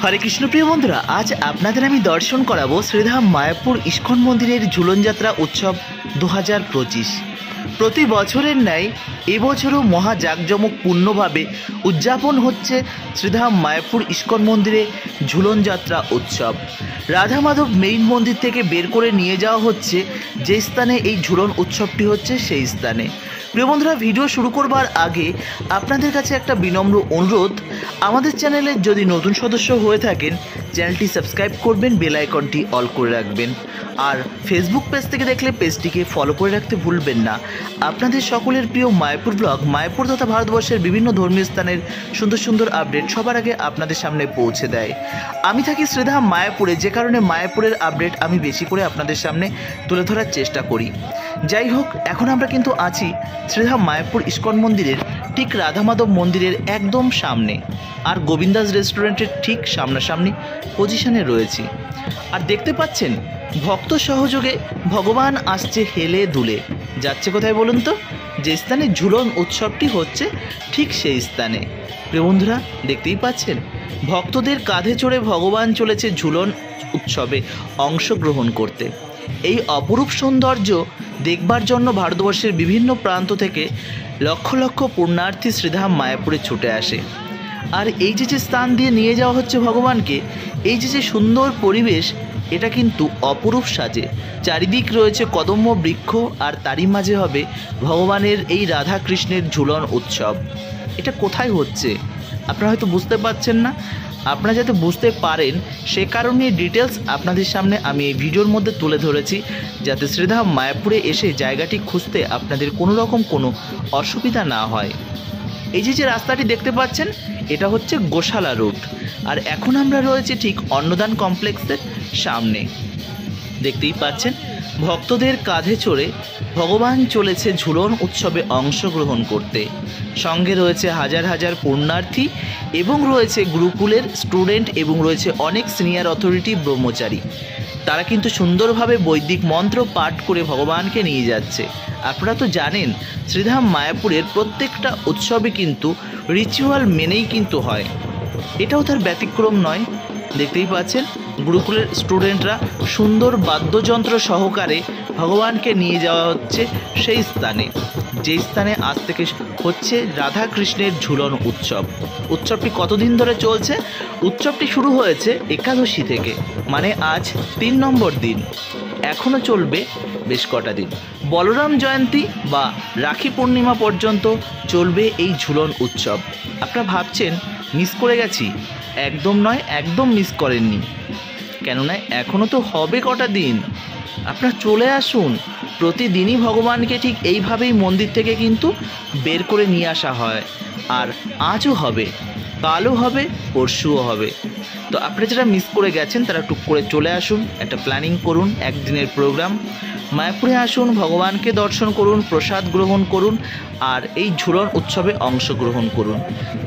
হরে কৃষ্ণ প্রিয় বন্ধুরা, আজ আপনাদের আমি দর্শন করাবো শ্রীধাম মায়াপুর ইস্কন মন্দিরের ঝুলনযাত্রা উৎসব 2025। প্রতি বছরের ন্যায় এবছরও মহা জাঁকজমকপূর্ণভাবে উদযাপন হচ্ছে শ্রীধাম মায়াপুর ইস্কন মন্দিরে ঝুলনযাত্রা উৎসব। রাধা মাধব মেইন মন্দির থেকে বের করে নিয়ে যাওয়া হচ্ছে যে স্থানে এই ঝুলন উৎসবটি হচ্ছে সেই স্থানে। প্রিয় বন্ধুরা, ভিডিও শুরু করবার আগে আপনাদের কাছে একটা বিনম্র অনুরোধ, আমাদের চ্যানেলে যদি নতুন সদস্য হয়ে থাকেন চ্যানেলটি সাবস্ক্রাইব করবেন, বেল আইকনটি অল করে রাখবেন, আর ফেসবুক পেজ থেকে দেখলে পেজটিকে ফলো করে রাখতে ভুলবেন না। আপনাদের সকলের প্রিয় মায়াপুর ব্লগ মায়াপুর তথা ভারতবর্ষের বিভিন্ন ধর্মীয় স্থানের সুন্দর সুন্দর আপডেট সবার আগে আপনাদের সামনে পৌঁছে দেয়। আমি থাকি শ্রীধাম মায়াপুরে, যে কারণে মায়াপুরের আপডেট আমি বেশি করে আপনাদের সামনে তুলে ধরার চেষ্টা করি। যাই হোক, এখন আমরা কিন্তু আছি শ্রীধাম মায়াপুর ইস্কন মন্দিরের ঠিক রাধা মাধব মন্দিরের একদম সামনে, আর গোবিন্দাস রেস্টুরেন্টের ঠিক সামনাসামনি পজিশনে রয়েছি। আর দেখতে পাচ্ছেন ভক্ত সহযোগে ভগবান আসছে হেলে দুলে। যাচ্ছে কোথায় বলুন তো? যে স্থানে ঝুলন উৎসবটি হচ্ছে ঠিক সেই স্থানে। প্রিয় বন্ধুরা, দেখতেই পাচ্ছেন ভক্তদের কাঁধে চড়ে ভগবান চলেছে ঝুলন উৎসবে অংশগ্রহণ করতে। এই অপরূপ সৌন্দর্য দেখবার জন্য ভারতবর্ষের বিভিন্ন প্রান্ত থেকে লক্ষ লক্ষ পুণ্যার্থী শ্রীধাম মায়াপুরে ছুটে আসে। আর এই যে স্থান দিয়ে নিয়ে যাওয়া হচ্ছে ভগবানকে, এই যে সুন্দর পরিবেশ, এটা কিন্তু অপরূপ সাজে। চারিদিক রয়েছে কদম্ব বৃক্ষ, আর তারই মাঝে হবে ভগবানের এই রাধা কৃষ্ণের ঝুলন উৎসব। এটা কোথায় হচ্ছে আপনারা হয়তো বুঝতে পারছেন না। আপনারা যাতে বুঝতে পারেন সে কারণে ডিটেলস আপনাদের সামনে আমি এই ভিডিওর মধ্যে তুলে ধরেছি, যাতে শ্রীধাম মায়াপুরে এসে জায়গাটি খুঁজতে আপনাদের কোনো রকম কোনো অসুবিধা না হয়। এই যে রাস্তাটি দেখতে পাচ্ছেন, এটা হচ্ছে গোশালা রুট। আর এখন আমরা রয়েছি ঠিক অন্নদান কমপ্লেক্সের সামনে। দেখতেই পাচ্ছেন ভক্তদের কাঁধে চড়ে ভগবান চলেছে ঝুলন উৎসবে অংশগ্রহণ করতে। সঙ্গে রয়েছে হাজার হাজার পুণ্যার্থী, এবং রয়েছে গুরুকুলের স্টুডেন্ট, এবং রয়েছে অনেক সিনিয়র অথরিটি ব্রহ্মচারী। তারা কিন্তু সুন্দরভাবে বৈদিক মন্ত্র পাঠ করে ভগবানকে নিয়ে যাচ্ছে। আপনারা তো জানেন শ্রীধাম মায়াপুরের প্রত্যেকটা উৎসবে কিন্তু রিচুয়াল মেনেই কিন্তু হয়, এটাও তার ব্যতিক্রম নয়। দেখতেই পাচ্ছেন গুরুকুলের স্টুডেন্টরা সুন্দর বাদ্যযন্ত্র সহকারে ভগবানকে নিয়ে যাওয়া হচ্ছে সেই স্থানে, যেই স্থানে আজ থেকে হচ্ছে রাধা কৃষ্ণের ঝুলন উৎসব। উৎসবটি কতদিন ধরে চলছে? উৎসবটি শুরু হয়েছে একাদশী থেকে, মানে আজ 3 নম্বর দিন। এখনও চলবে বেশ কটা দিন। বলরাম জয়ন্তী বা রাখি পূর্ণিমা পর্যন্ত চলবে এই ঝুলন উৎসব। আপনারা ভাবছেন মিস করে গেছি? একদম নয়, একদম মিস করেননি। কেননা এখনও তো হবে কটা দিন। আপনারা চলে আসুন। প্রতিদিনই ভগবানকে ঠিক এইভাবেই মন্দির থেকে কিন্তু বের করে নিয়ে আসা হয়। আর আজও হবে, কালও হবে, পরশুও হবে। তো আপনারা যারা মিস করে গেছেন তারা টুক করে চলে আসুন, একটা প্ল্যানিং করুন, একদিনের প্রোগ্রাম। মায়াপুরে আসুন, ভগবানকে দর্শন করুন, প্রসাদ গ্রহণ করুন, আর এই ঝুলন উৎসবে অংশগ্রহণ করুন।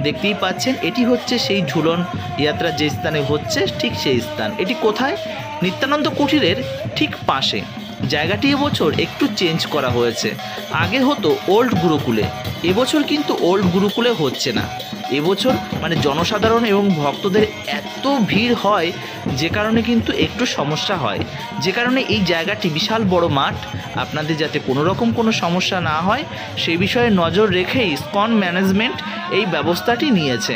দেখতেই পাচ্ছেন এটি হচ্ছে সেই ঝুলন যাত্রা যে স্থানে হচ্ছে ঠিক সেই স্থান। এটি কোথায়? নিত্যানন্দ কুটিরের ঠিক পাশে। জায়গাটি এবছর একটু চেঞ্জ করা হয়েছে। আগে হতো ওল্ড গুরুকুলে, এবছর কিন্তু ওল্ড গুরুকুলে হচ্ছে না। এবছর মানে জনসাধারণ এবং ভক্তদের এত ভিড় হয় যে কারণে কিন্তু একটু সমস্যা হয়। যে কারণে এই জায়গাটি বিশাল বড় মাঠ, আপনাদের যাতে কোনো রকম কোনো সমস্যা না হয় সেই বিষয়ে নজর রেখেই ইস্কন ম্যানেজমেন্ট এই ব্যবস্থাটি নিয়েছে।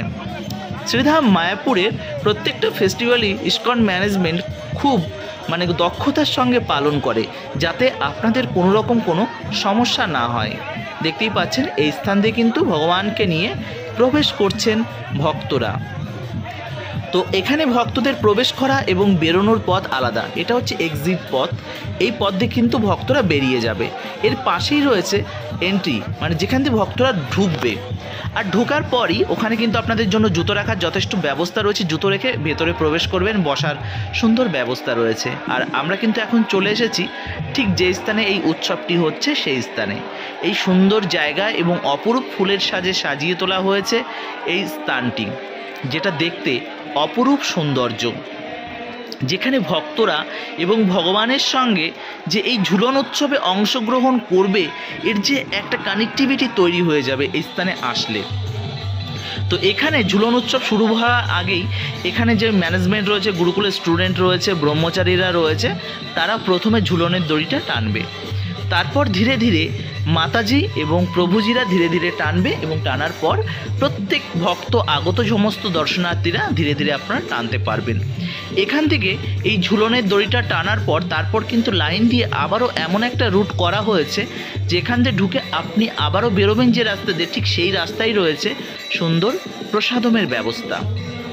শ্রীধাম মায়াপুরের প্রত্যেকটা ফেস্টিভ্যালই ইস্কন ম্যানেজমেন্ট খুব মানে দক্ষতার সঙ্গে পালন করে, যাতে আপনাদের কোনো রকম কোনো সমস্যা না হয়। দেখতেই পাচ্ছেন এই স্থান দিয়ে কিন্তু ভগবানকে নিয়ে প্রবেশ করছেন ভক্তরা। তো এখানে ভক্তদের প্রবেশ করা এবং বেরোনোর পথ আলাদা। এটা হচ্ছে এক্সিট পথ। এই পথ দিয়ে কিন্তু ভক্তরা বেরিয়ে যাবে। এর পাশেই রয়েছে এন্ট্রি, মানে যেখান দিয়ে ভক্তরা ঢুকবে। আর ঢোকার পরই ওখানে কিন্তু আপনাদের জন্য জুতো রাখার যথেষ্ট ব্যবস্থা রয়েছে। জুতো রেখে ভেতরে প্রবেশ করবেন, বসার সুন্দর ব্যবস্থা রয়েছে। আর আমরা কিন্তু এখন চলে এসেছি ঠিক যে স্থানে এই উৎসবটি হচ্ছে সেই স্থানে। এই সুন্দর জায়গা এবং অপরূপ ফুলের সাজে সাজিয়ে তোলা হয়েছে এই স্থানটি, যেটা দেখতে অপরূপ সৌন্দর্য। যেখানে ভক্তরা এবং ভগবানের সঙ্গে যে এই ঝুলন উৎসবে অংশগ্রহণ করবে, এর যে একটা কানেক্টিভিটি তৈরি হয়ে যাবে এই স্থানে আসলে। তো এখানে ঝুলন উৎসব শুরু হওয়ার আগেই এখানে যে ম্যানেজমেন্ট রয়েছে, গুরুকুলের স্টুডেন্ট রয়েছে, ব্রহ্মচারীরা রয়েছে, তারা প্রথমে ঝুলনের দড়িটা টানবে। তারপর ধীরে ধীরে মাতাজি এবং প্রভুজিরা ধীরে ধীরে টানবে এবং টানার পর প্রত্যেক ভক্ত আগত সমস্ত দর্শনার্থীরা ধীরে ধীরে আপনারা টানতে পারবেন। এখান থেকে এই ঝুলনের দড়িটা টানার পর তারপর কিন্তু লাইন দিয়ে আবারও এমন একটা রুট করা হয়েছে যেখান দিয়ে ঢুকে আপনি আবারও বেরোবেন যে রাস্তা দিয়ে, ঠিক সেই রাস্তায় রয়েছে সুন্দর প্রসাদমের ব্যবস্থা।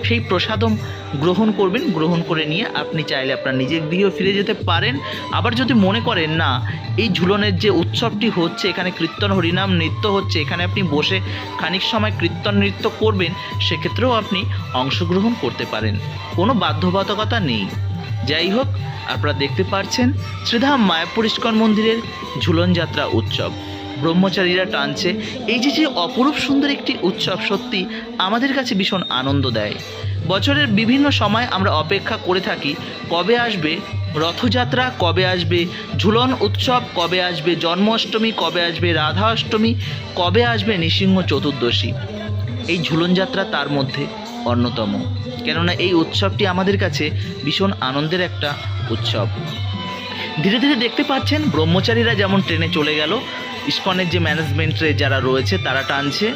সেই প্রসাদম গ্রহণ করবেন, গ্রহণ করে নিয়ে আপনি চাইলে আপনার নিজের গৃহে ফিরে যেতে পারেন। আবার যদি মনে করেন না এই ঝুলনের যে উৎসবটি হচ্ছে, এখানে কীর্তন হরিনাম নৃত্য হচ্ছে, এখানে আপনি বসে খানিক সময় কীর্তন নৃত্য করবেন, সেক্ষেত্রেও আপনি অংশগ্রহণ করতে পারেন, কোনো বাধ্যবাধকতা নেই। যাই হোক, আপনারা দেখতে পাচ্ছেন শ্রীধাম মায়াপুর ইস্কন মন্দিরের ঝুলন যাত্রা উৎসব ব্রহ্মচারীরা টানছে। এই যে অপরূপ সুন্দর একটি উৎসব সত্যি আমাদের কাছে ভীষণ আনন্দ দেয়। বছরের বিভিন্ন সময় আমরা অপেক্ষা করে থাকি কবে আসবে রথযাত্রা, কবে আসবে ঝুলন উৎসব, কবে আসবে জন্মাষ্টমী, কবে আসবে রাধা অষ্টমী, কবে আসবে নৃসিংহ চতুর্দশী। এই ঝুলন যাত্রা তার মধ্যে অন্যতম, কেননা এই উৎসবটি আমাদের কাছে ভীষণ আনন্দের একটা উৎসব। ধীরে ধীরে দেখতে পাচ্ছেন ব্রহ্মচারীরা যেমন ট্রেনে চলে গেল, ইস্কনের যে ম্যানেজমেন্টে যারা রয়েছে তারা টানছে,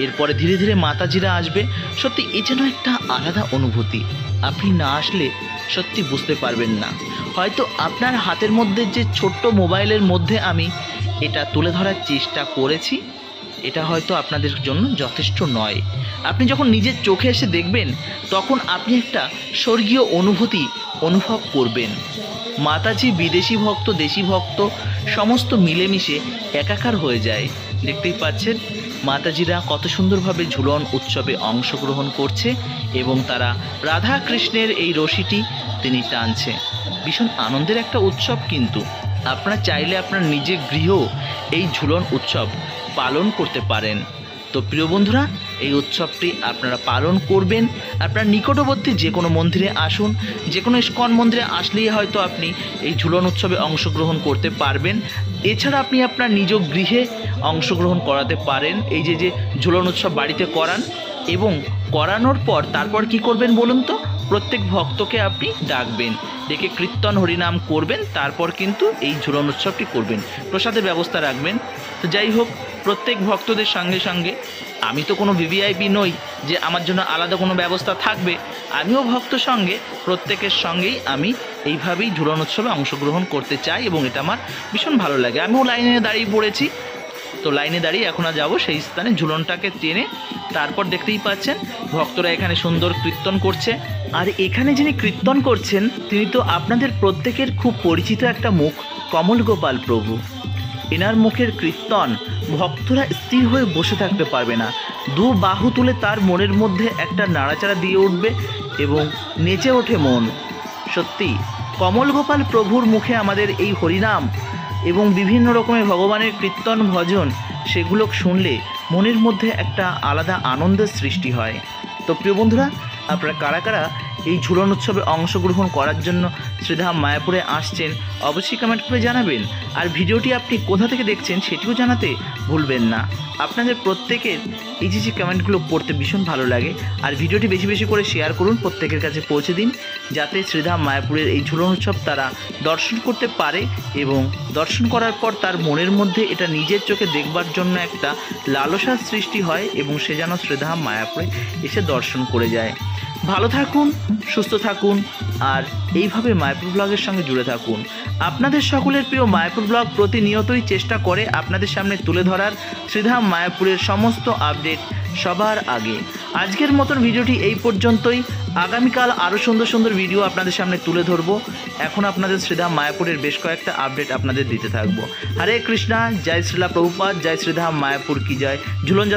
এরপরে ধীরে ধীরে মাতাজিরা আসবে। সত্যি এ যেন একটা আলাদা অনুভূতি, আপনি না আসলে সত্যি বুঝতে পারবেন না। হয়তো আপনার হাতের মধ্যে যে ছোট্ট মোবাইলের মধ্যে আমি এটা তুলে ধরার চেষ্টা করেছি, এটা হয়তো আপনাদের জন্য যথেষ্ট নয়। আপনি যখন নিজের চোখে এসে দেখবেন তখন আপনি একটা স্বর্গীয় অনুভূতি অনুভব করবেন। মাতাজি বিদেশি ভক্ত, দেশি ভক্ত সমস্ত মিলেমিশে একাকার হয়ে যায়। দেখতেই পাচ্ছেন মাতাজিরা কত সুন্দরভাবে ঝুলন উৎসবে অংশগ্রহণ করছে এবং তারা রাধা কৃষ্ণের এই রশিটি তিনি টানছে। ভীষণ আনন্দের একটা উৎসব, কিন্তু আপনারা চাইলে আপনার নিজের গৃহ এই ঝুলন উৎসব পালন করতে পারেন। তো প্রিয় বন্ধুরা, এই উৎসবটি আপনারা পালন করবেন। আপনার নিকটবর্তী যে কোনো মন্দিরে আসুন, যে কোনো ইস্কন মন্দিরে আসলেই হয়তো আপনি এই ঝুলন উৎসবে অংশগ্রহণ করতে পারবেন। এছাড়া আপনি আপনার নিজ গৃহে অংশগ্রহণ করাতে পারেন। এই যে ঝুলন উৎসব বাড়িতে করান এবং করানোর পর তারপর কি করবেন বলুন তো, প্রত্যেক ভক্তকে আপনি ডাকবেন, ডেকে কীর্তন হরিনাম করবেন, তারপর কিন্তু এই ঝুলন উৎসবটি করবেন, প্রসাদের ব্যবস্থা রাখবেন। তো যাই হোক, প্রত্যেক ভক্তদের সঙ্গে সঙ্গে আমি তো কোনো ভিভিআইপি নই যে আমার জন্য আলাদা কোনো ব্যবস্থা থাকবে, আমিও ভক্ত সঙ্গে প্রত্যেকের সঙ্গেই আমি এইভাবেই ঝুলন উৎসবে অংশগ্রহণ করতে চাই এবং এটা আমার ভীষণ ভালো লাগে। আমিও লাইনে দাঁড়িয়ে পড়েছি, তো লাইনে দাঁড়িয়ে এখন যাব সেই স্থানে ঝুলনটাকে টেনে। তারপর দেখতেই পাচ্ছেন ভক্তরা এখানে সুন্দর কীর্তন করছে। আর এখানে যিনি কীর্তন করছেন তিনি তো আপনাদের প্রত্যেকের খুব পরিচিত একটা মুখ, কমল গোপাল প্রভু। এনার মুখের কীর্তন ভক্তরা স্থির হয়ে বসে থাকতে পারবে না, দু বাহু তুলে তার মনের মধ্যে একটা নাড়াচাড়া দিয়ে উঠবে এবং নেচে ওঠে মন। সত্যি কমল গোপাল প্রভুর মুখে আমাদের এই হরিনাম এবং বিভিন্ন রকমের ভগবানের কীর্তন ভজন, সেগুলো শুনলে মনের মধ্যে একটা আলাদা আনন্দের সৃষ্টি হয়। তো প্রিয় বন্ধুরা, আপনারা কারা কারা এই ঝুলন উৎসবে অংশগ্রহণ করার জন্য শ্রীধাম মায়াপুরে আসছেন অবশ্যই কমেন্ট করে জানাবেন। আর ভিডিওটি আপনি কোথা থেকে দেখছেন সেটিও জানাতে ভুলবেন না। আপনাদের প্রত্যেকের এই যে কমেন্টগুলো পড়তে ভীষণ ভালো লাগে। আর ভিডিওটি বেশি বেশি করে শেয়ার করুন, প্রত্যেকের কাছে পৌঁছে দিন, যাতে শ্রীধাম মায়াপুরের এই ঝুলন উৎসব তারা দর্শন করতে পারে এবং দর্শন করার পর তার মনের মধ্যে এটা নিজের চোখে দেখবার জন্য একটা লালসার সৃষ্টি হয় এবং সে যেন শ্রীধাম মায়াপুরে এসে দর্শন করে যায়। ভালো থাকুন, সুস্থ থাকুন আর এইভাবে মায়াপুর ব্লগের সঙ্গে জুড়ে থাকুন। আপনাদের সকলের প্রিয় মায়াপুর ব্লগ প্রতিনিয়তই চেষ্টা করে আপনাদের সামনে তুলে ধরার শ্রীধাম মায়াপুরের সমস্ত আপডেট সবার আগে। আজকের মতন ভিডিওটি এই পর্যন্তই। আগামীকাল আরও সুন্দর সুন্দর ভিডিও আপনাদের সামনে তুলে ধরবো। এখন আপনাদের শ্রীধাম মায়াপুরের বেশ কয়েকটা আপডেট আপনাদের দিতে থাকবো। হরে কৃষ্ণা, জয় শ্রীলা প্রভুপাদ, জয় শ্রীধাম মায়াপুর কি জয়। ঝুলন